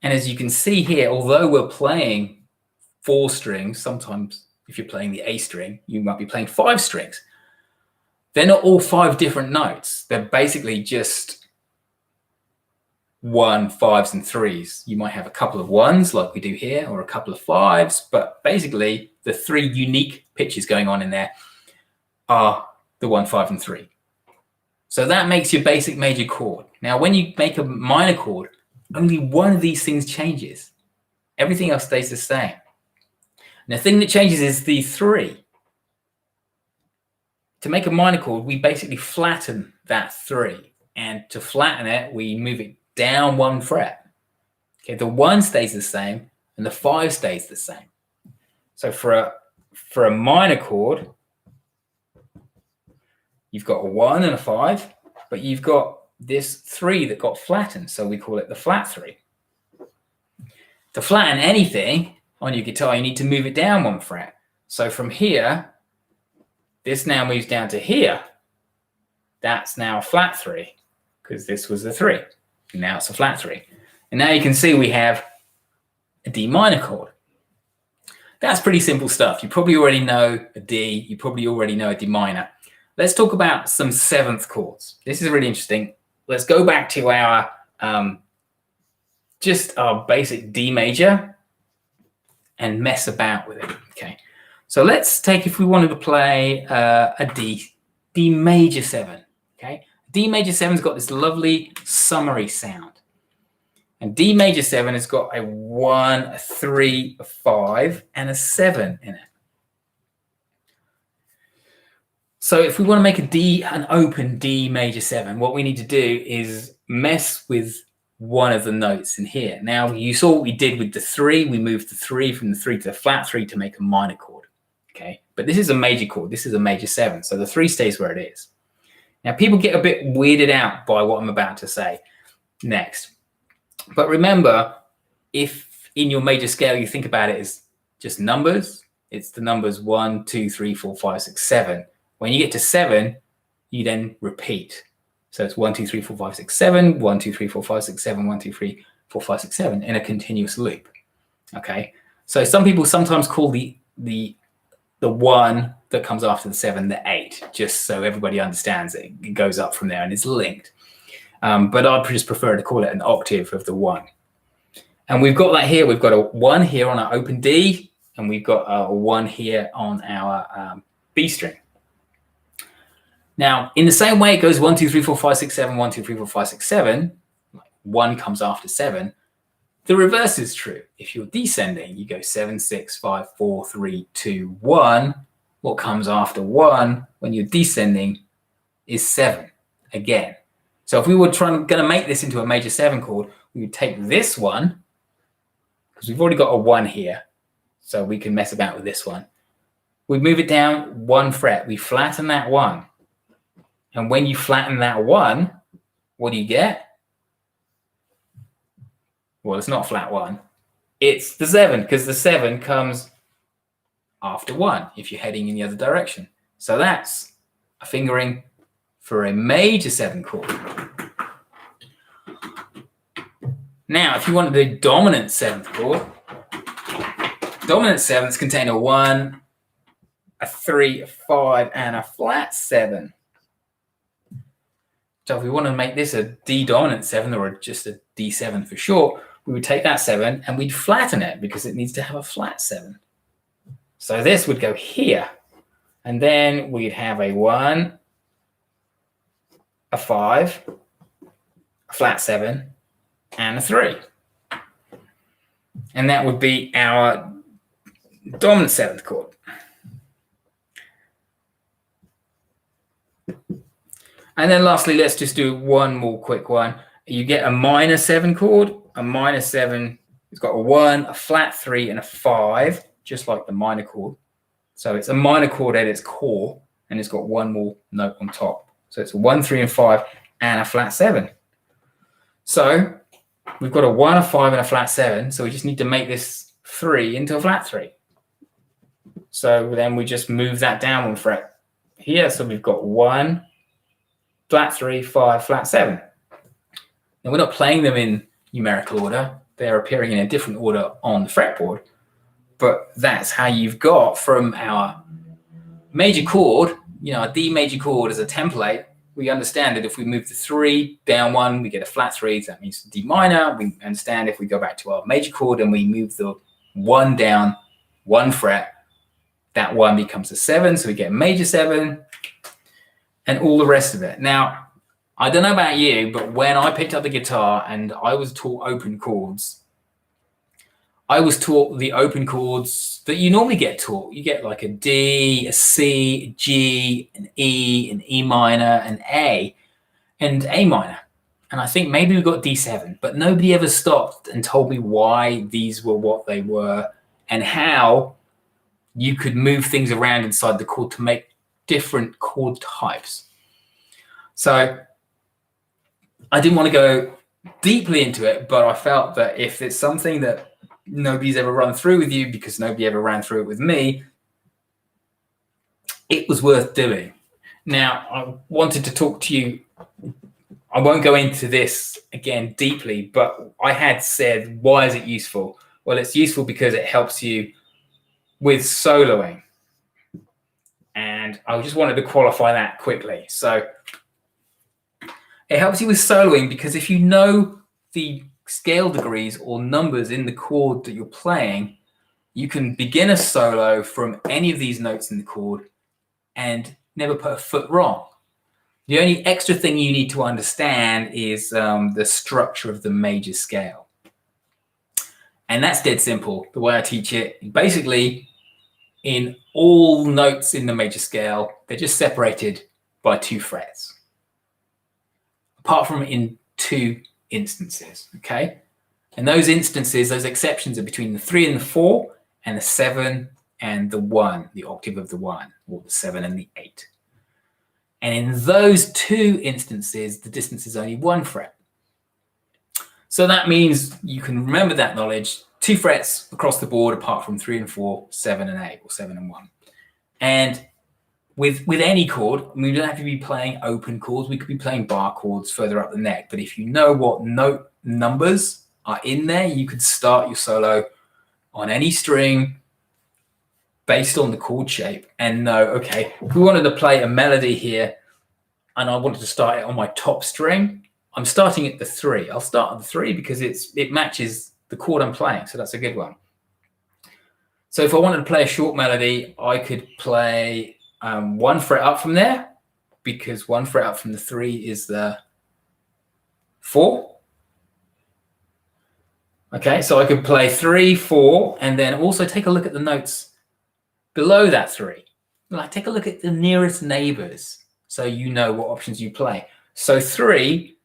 And as you can see here, although we're playing 4 strings, sometimes if you're playing the A string, you might be playing 5 strings. They're not all 5 different notes. They're basically just 1, 5s, and 3s. You might have a couple of 1s like we do here, or a couple of 5s, but basically the 3 unique pitches going on in there are the 1, 5, and 3. So that makes your basic major chord. Now, when you make a minor chord, only one of these things changes. Everything else stays the same. And the thing that changes is the 3. To make a minor chord, we basically flatten that 3. And to flatten it, we move it down 1 fret. Okay, the 1 stays the same, and the 5 stays the same. So for a minor chord, you've got a 1 and a 5, but you've got this 3 that got flattened, so we call it the flat 3. To flatten anything on your guitar, you need to move it down 1 fret. So from here, this now moves down to here. That's now a flat 3, because this was the 3. And now it's a flat 3. And now you can see we have a D minor chord. That's pretty simple stuff. You probably already know a D. You probably already know a D minor. Let's talk about some 7th chords. This is really interesting. Let's go back to our just our basic D major and mess about with it. Okay. So let's take, if we wanted to play a D major 7. Okay. D major 7's got this lovely summery sound. And D major 7 has got a 1, a 3, a 5, and a 7 in it. So if we want to make an open D major 7, what we need to do is mess with one of the notes in here. Now, you saw what we did with the 3. We moved the 3 from the 3 to the flat 3 to make a minor chord. Okay, but this is a major chord. This is a major 7. So the 3 stays where it is. Now, people get a bit weirded out by what I'm about to say next. But remember, if in your major scale you think about it as just numbers, it's the numbers 1, 2, 3, 4, 5, 6, 7. When you get to 7, you then repeat. So it's 1, 2, 3, 4, 5, 6, 7, 1, 2, 3, 4, 5, 6, 7, 1, 2, 3, 4, 5, 6, 7 in a continuous loop. Okay. So some people sometimes call the 1 that comes after the 7 the 8, just so everybody understands it. It goes up from there and it's linked. But I just prefer to call it an octave of the 1. And we've got that here. We've got a 1 here on our open D, and we've got a 1 here on our B string. Now, in the same way it goes 1, 2, 3, 4, 5, 6, 7, 1, 2, 3, 4, 5, 6, 7, 1 comes after 7. The reverse is true. If you're descending, you go 7, 6, 5, 4, 3, 2, 1. What comes after 1 when you're descending is 7 again. So if we were going to make this into a major 7 chord, we would take this one, because we've already got a 1 here, so we can mess about with this one. We move it down 1 fret. We flatten that 1. And when you flatten that 1, what do you get? Well, it's not flat 1. It's the 7, because the 7 comes after 1 if you're heading in the other direction. So that's a fingering for a major 7 chord. Now, if you want the dominant 7th chord, dominant 7ths contain a 1, a 3, a 5, and a flat 7. So if we want to make this a D dominant 7, or just a D7 for short, we would take that 7 and we'd flatten it because it needs to have a flat 7. So this would go here. And then we'd have a 1, a 5, a flat 7, and a 3. And that would be our dominant 7th chord. And then lastly, let's just do one more quick one. You get a minor 7 chord. A minor 7 It's got a 1, a flat 3, and a 5, just like the minor chord. So it's a minor chord at its core, and it's got one more note on top. So it's a 1, 3, and 5, and a flat 7. So we've got a 1, a 5, and a flat 7. So we just need to make this 3 into a flat 3. So then we just move that down 1 fret here. So we've got 1, flat 3, 5, flat 7. Now we're not playing them in numerical order. They're appearing in a different order on the fretboard. But that's how you've got from our major chord, a D major chord as a template. We understand that if we move the 3 down 1, we get a flat 3. So that means D minor. We understand if we go back to our major chord and we move the 1 down 1 fret, that 1 becomes a 7. So we get major 7 and all the rest of it. Now, I don't know about you, but when I picked up the guitar and I was taught open chords, I was taught the open chords that you normally get taught. You get like a D, a C, a G, an E minor, an A, and A minor. And I think maybe we got D7, but nobody ever stopped and told me why these were what they were and how you could move things around inside the chord to make different chord types. So I didn't want to go deeply into it, but I felt that if it's something that nobody's ever run through with you, because nobody ever ran through it with me, it was worth doing. Now, I wanted to talk to you. I won't go into this again deeply, but I had said, why is it useful? Well, it's useful because it helps you with soloing. And I just wanted to qualify that quickly. So it helps you with soloing because if you know the scale degrees or numbers in the chord that you're playing, you can begin a solo from any of these notes in the chord and never put a foot wrong. The only extra thing you need to understand is the structure of the major scale. And that's dead simple. The way I teach it, basically, in all notes in the major scale, they're just separated by 2 frets. Apart from in 2 instances, okay? And those instances, those exceptions are between the 3 and the 4 and the 7 and the 1, the octave of the 1, or the 7 and the 8. And in those 2 instances, the distance is only 1 fret. So that means you can remember that knowledge, 2 frets across the board apart from 3 and 4, 7 and 8, or 7 and 1. And with any chord, we don't have to be playing open chords. We could be playing bar chords further up the neck. But if you know what note numbers are in there, you could start your solo on any string based on the chord shape and know, okay, if we wanted to play a melody here and I wanted to start it on my top string, I'm starting at the 3. I'll start at the 3 because it matches the chord I'm playing. So that's a good one. So if I wanted to play a short melody, I could play 1 fret up from there, because 1 fret up from the 3 is the 4. Okay, so I could play 3, 4, and then also take a look at the notes below that 3. Like, take a look at the nearest neighbors so you know what options you play. So 3,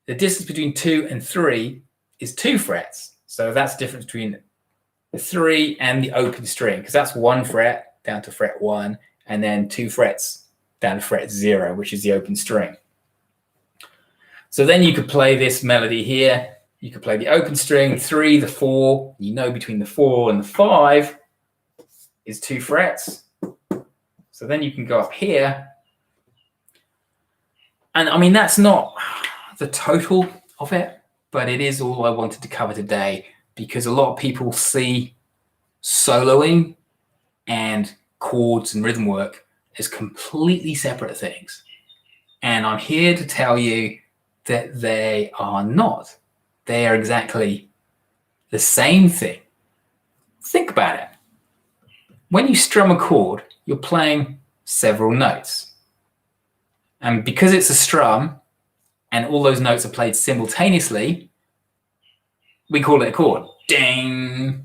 the distance between 2 and 3 is 2 frets. So that's the difference between the 3 and the open string, because that's 1 fret down to fret 1, and then 2 frets down to fret 0, which is the open string. So then you could play this melody here. You could play the open string, 3, the 4. You know between the 4 and the 5 is 2 frets. So then you can go up here. And I mean, that's not the total of it, but it is all I wanted to cover today, because a lot of people see soloing and chords and rhythm work as completely separate things. And I'm here to tell you that they are not. They are exactly the same thing. Think about it. When you strum a chord, you're playing several notes. And because it's a strum and all those notes are played simultaneously, we call it a chord. Ding.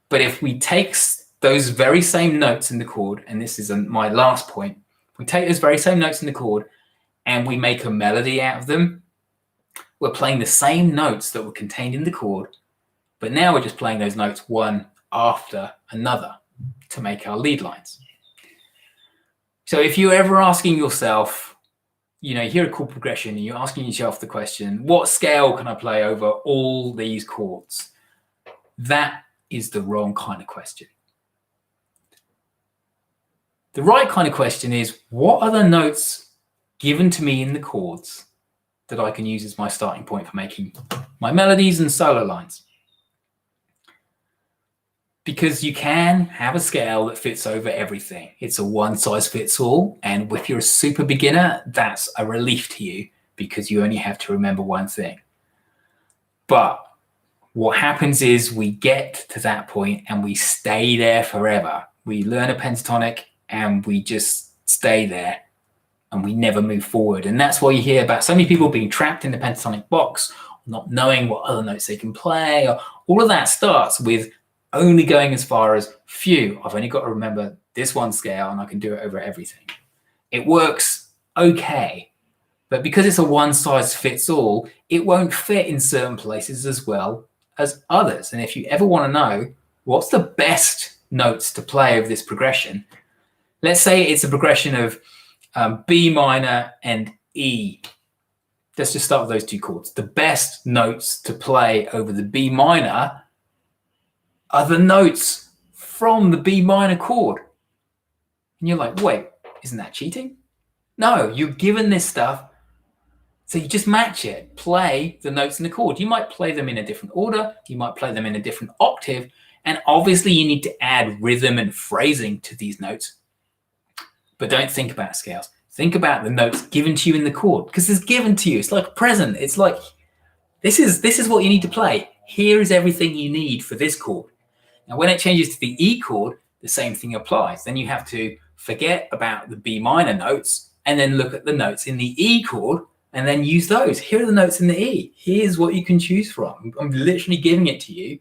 But if we take those very same notes in the chord, and this is my last point, we take those very same notes in the chord and we make a melody out of them, we're playing the same notes that were contained in the chord, But now we're just playing those notes one after another to make our lead lines. So if you're ever asking yourself, you hear a chord progression and you're asking yourself the question, what scale can I play over all these chords? That is the wrong kind of question. The right kind of question is, what are the notes given to me in the chords that I can use as my starting point for making my melodies and solo lines? Because you can have a scale that fits over everything. It's a one size fits all. And if you're a super beginner, that's a relief to you because you only have to remember one thing. But what happens is we get to that point and we stay there forever. We learn a pentatonic and we just stay there and we never move forward. And that's why you hear about so many people being trapped in the pentatonic box, not knowing what other notes they can play. Or all of that starts with only going as far as, phew, I've only got to remember this one scale and I can do it over everything. It works okay, but because it's a one size fits all, it won't fit in certain places as well as others. And if you ever want to know what's the best notes to play of this progression, let's say it's a progression of B minor and E. Let's just start with those two chords. The best notes to play over the B minor are the notes from the B minor chord. And you're like, wait, isn't that cheating? No, you're given this stuff, so you just match it. Play the notes in the chord. You might play them in a different order. You might play them in a different octave. And obviously you need to add rhythm and phrasing to these notes. But don't think about scales. Think about the notes given to you in the chord, because it's given to you. It's like a present. It's like, this is what you need to play. Here is everything you need for this chord. Now, when it changes to the E chord, the same thing applies. Then you have to forget about the B minor notes and then look at the notes in the E chord and then use those. Here are the notes in the E. Here's what you can choose from. I'm literally giving it to you.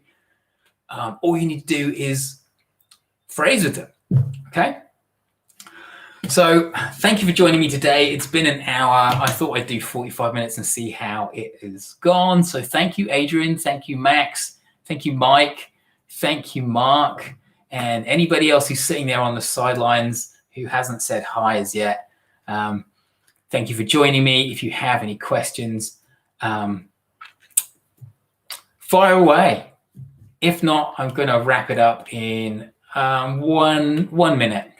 All you need to do is phrase with them, okay? So thank you for joining me today. It's been an hour. I thought I'd do 45 minutes and see how it has gone. So thank you, Adrian. Thank you, Max. Thank you, Mike. Thank you, Mark. And anybody else who's sitting there on the sidelines who hasn't said hi as yet. Thank you for joining me. If you have any questions, fire away. If not, I'm going to wrap it up in one minute.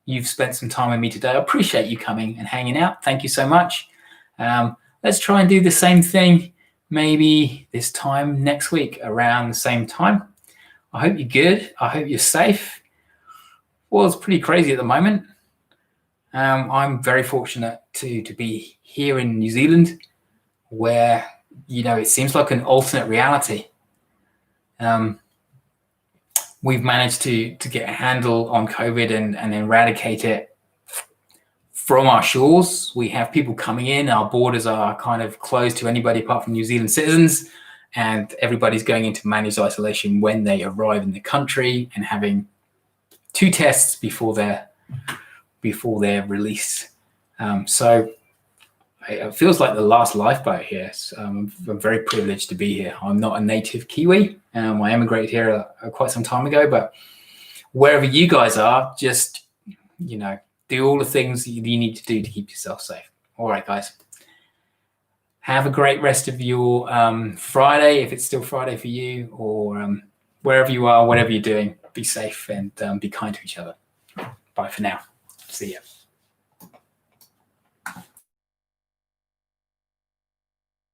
You've spent some time with me today. I appreciate you coming and hanging out. Thank you so much. Let's try and do the same thing maybe this time next week around the same time. I hope you're good. I hope you're safe. Well, it's pretty crazy at the moment. I'm very fortunate to be here in New Zealand where, it seems like an alternate reality. We've managed to get a handle on COVID and eradicate it from our shores. We have people coming in. Our borders are kind of closed to anybody apart from New Zealand citizens. And everybody's going into managed isolation when they arrive in the country and having 2 tests before they're released. So it feels like the last lifeboat here. So I'm very privileged to be here. I'm not a native Kiwi. I emigrated here quite some time ago, but wherever you guys are, just, do all the things that you need to do to keep yourself safe. All right, guys. Have a great rest of your Friday, if it's still Friday for you, or wherever you are, whatever you're doing, be safe and be kind to each other. Bye for now. See ya.